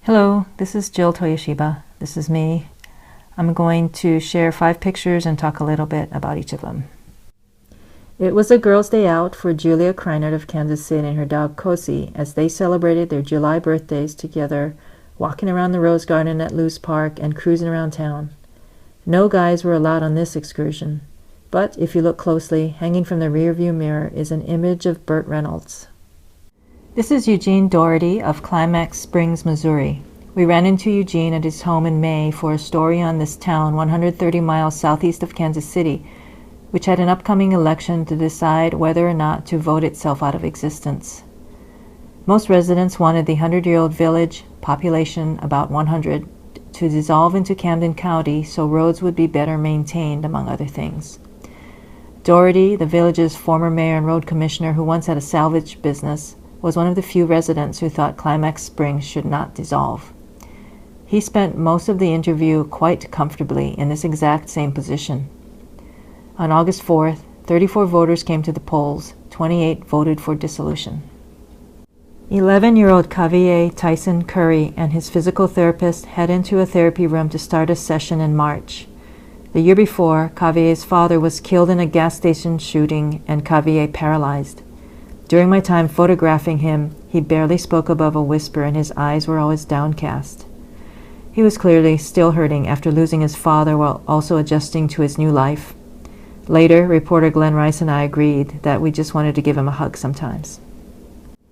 Hello, this is Jill Toyoshiba. This is me. I'm going to share 5 pictures and talk a little bit about each of them. It was a girls' day out for Julia Kreinert of Kansas City and her dog Cozy as they celebrated their July birthdays together, walking around the Rose Garden at Lewis Park and cruising around town. No guys were allowed on this excursion, but if you look closely, hanging from the rearview mirror is an image of Burt Reynolds. This is Eugene Doherty of Climax Springs, Missouri. We ran into Eugene at his home in May for a story on this town 130 miles southeast of Kansas City, which had an upcoming election to decide whether or not to vote itself out of existence. Most residents wanted the 100-year-old village, population about 100, to dissolve into Camden County so roads would be better maintained, among other things. Doherty, the village's former mayor and road commissioner who once had a salvage business, was one of the few residents who thought Climax Springs should not dissolve. He spent most of the interview quite comfortably in this exact same position. On August 4th, 34 voters came to the polls, 28 voted for dissolution. 11-year-old Kavi Curry and his physical therapist head into a therapy room to start a session in March. The year before, Kavie's father was killed in a gas station shooting and Kavie paralyzed. During my time photographing him, he barely spoke above a whisper and his eyes were always downcast. He was clearly still hurting after losing his father while also adjusting to his new life. Later, reporter Glenn Rice and I agreed that we just wanted to give him a hug sometimes.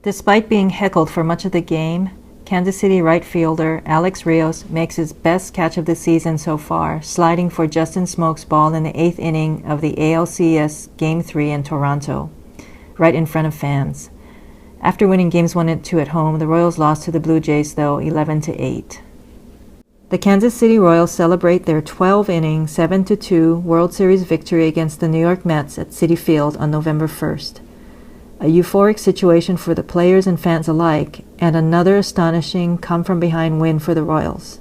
Despite being heckled for much of the game, Kansas City right fielder Alex Rios makes his best catch of the season so far, sliding for Justin Smoke's ball in the 8th inning of the ALCS Game 3 in Toronto, right in front of fans. After winning games 1 and 2 at home, the Royals lost to the Blue Jays, though, 11-8. The Kansas City Royals celebrate their 12-inning, 7-2 World Series victory against the New York Mets at Citi Field on November 1st. A euphoric situation for the players and fans alike, and another astonishing come-from-behind win for the Royals.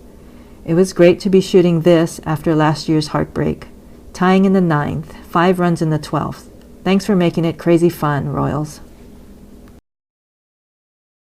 It was great to be shooting this after last year's heartbreak, tying in the 9th, 5 runs in the 12th. Thanks for making it crazy fun, Royals.